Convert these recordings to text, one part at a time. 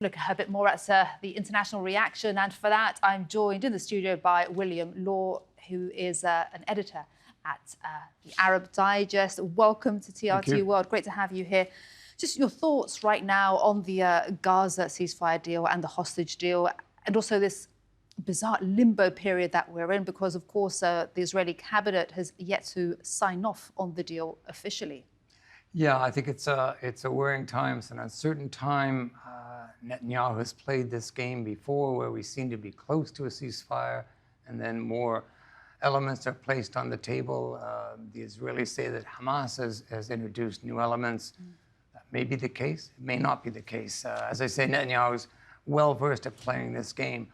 Look a bit more at the international reaction, and for that I'm joined in the studio by William Law, who is an editor at the Arab Digest. Welcome to TRT World. Great to have you here. Just your thoughts right now on the Gaza ceasefire deal and the hostage deal, and also this bizarre limbo period that we're in, because of course the Israeli cabinet has yet to sign off on the deal officially. Yeah, I think it's a worrying time. It's an uncertain time. Netanyahu has played this game before, where we seem to be close to a ceasefire, and then more elements are placed on the table. The Israelis say that Hamas has introduced new elements. That may be the case. It may not be the case. As I say, Netanyahu is well versed at playing this game.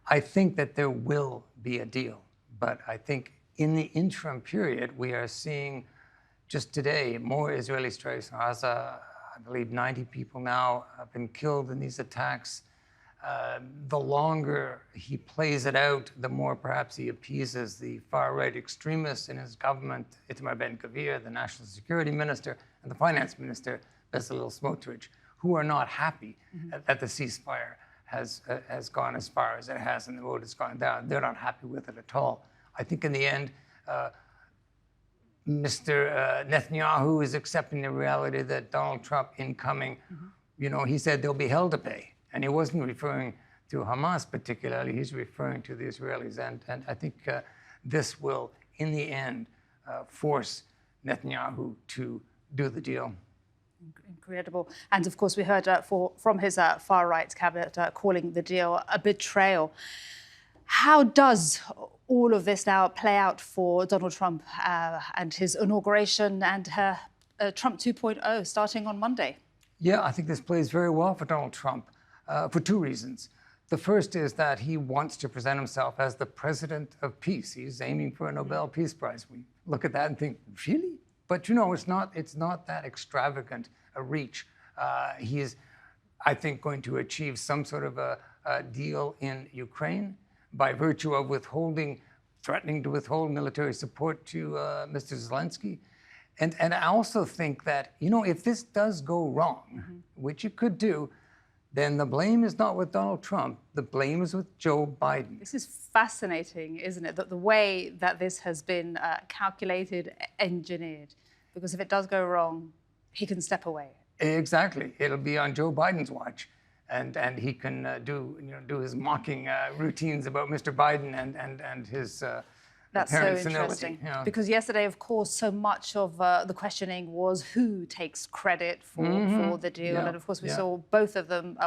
I think that there will be a deal, but I think in the interim period, we are seeing just today more Israeli strikes in Gaza. I believe 90 people now have been killed in these attacks. The longer he plays it out, the more perhaps he appeases the far-right extremists in his government, Itamar Ben-Gvir, the national security minister, and the finance minister, Bezalel Smotrich, who are not happy that the ceasefire has gone as far as it has and the road has gone down. They're not happy with it at all. I think in the end, Mr. Netanyahu is accepting the reality that Donald Trump incoming, he said there'll be hell to pay. And he wasn't referring to Hamas particularly, he's referring to the Israelis. And I think this will, in the end, force Netanyahu to do the deal. Incredible. And of course, we heard from his far-right cabinet calling the deal a betrayal. How does all of this now play out for Donald Trump and his inauguration and Trump 2.0 starting on Monday? Yeah, I think this plays very well for Donald Trump for two reasons. The first is that he wants to present himself as the president of peace. He's aiming for a Nobel Peace Prize. We look at that and think, really? But it's not that extravagant a reach. He is, I think, going to achieve some sort of a deal in Ukraine by virtue of threatening to withhold military support to Mr. Zelensky. And I also think that, if this does go wrong, which it could do, then the blame is not with Donald Trump. The blame is with Joe Biden. This is fascinating, isn't it? That the way that this has been calculated, engineered. Because if it does go wrong, he can step away. Exactly. It'll be on Joe Biden's watch. And he can do his mocking routines about Mr. Biden and his That's so interesting. Because yesterday, of course, so much of the questioning was who takes credit for the deal. And of course, we saw both of them.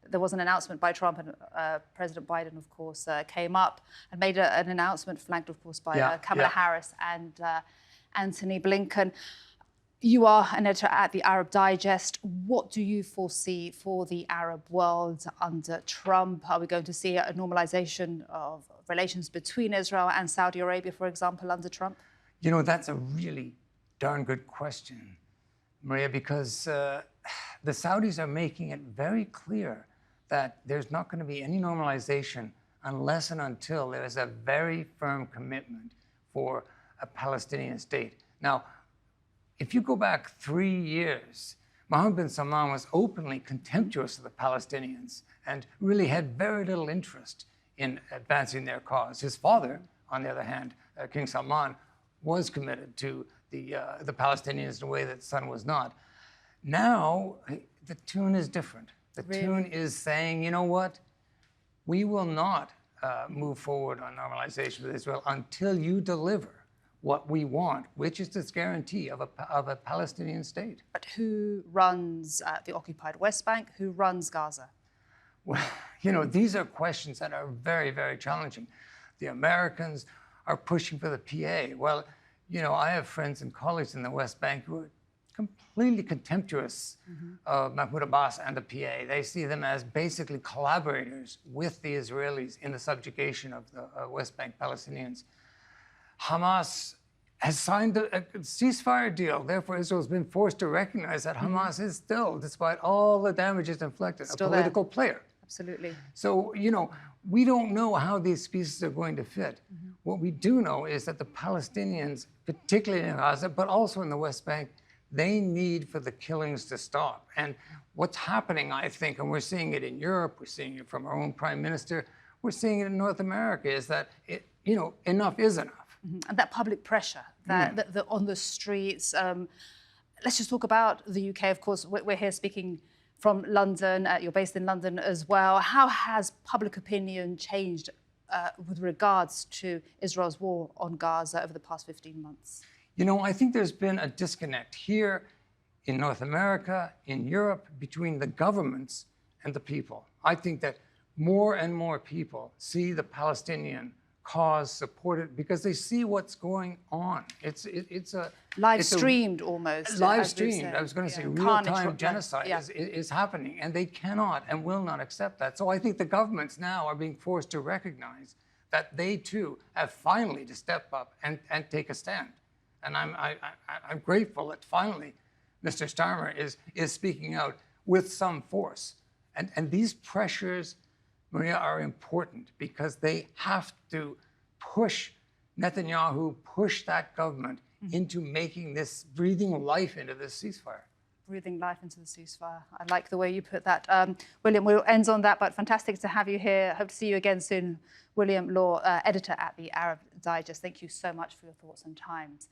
There was an announcement by Trump, and President Biden, of course, came up and made an announcement flanked, of course, by Kamala Harris and Antony Blinken. You are an editor at the Arab Digest. What do you foresee for the Arab world under Trump? Are we going to see a normalization of relations between Israel and Saudi Arabia, for example, under Trump? That's a really darn good question, Maria, because the Saudis are making it very clear that there's not going to be any normalization unless and until there is a very firm commitment for a Palestinian state. Now, if you go back 3 years, Mohammed bin Salman was openly contemptuous of the Palestinians and really had very little interest in advancing their cause. His father, on the other hand, King Salman, was committed to the Palestinians in a way that son was not. Now, the tune is different. The tune is saying, you know what? We will not move forward on normalization with Israel until you deliver what we want, which is this guarantee of a Palestinian state. But who runs the occupied West Bank? Who runs Gaza? Well, these are questions that are very, very challenging. The Americans are pushing for the PA. Well, I have friends and colleagues in the West Bank who are completely contemptuous of Mahmoud Abbas and the PA. They see them as basically collaborators with the Israelis in the subjugation of the West Bank Palestinians. Hamas has signed a ceasefire deal. Therefore, Israel has been forced to recognize that Hamas is still, despite all the damages inflicted, a political player. Absolutely. So, we don't know how these pieces are going to fit. What we do know is that the Palestinians, particularly in Gaza, but also in the West Bank, they need for the killings to stop. And what's happening, I think, and we're seeing it in Europe, we're seeing it from our own prime minister, we're seeing it in North America, is that, enough is enough. And that public pressure that on the streets. Let's just talk about the UK. Of course, we're here speaking from London. You're based in London as well. How has public opinion changed with regards to Israel's war on Gaza over the past 15 months? I think there's been a disconnect here in North America, in Europe, between the governments and the people. I think that more and more people see the Palestinian cause supported because they see what's going on. It's a live streamed almost. Live streamed. I was going to say real-time genocide is happening, and they cannot and will not accept that. So I think the governments now are being forced to recognize that they too have finally to step up and take a stand. And I'm grateful that finally Mr. Starmer is speaking out with some force. And these pressures, Maria, are important because they have to push Netanyahu, push that government into making this, breathing life into this ceasefire. Breathing life into the ceasefire. I like the way you put that. William, we'll end on that, but fantastic to have you here. Hope to see you again soon. William Law, editor at the Arab Digest. Thank you so much for your thoughts and times.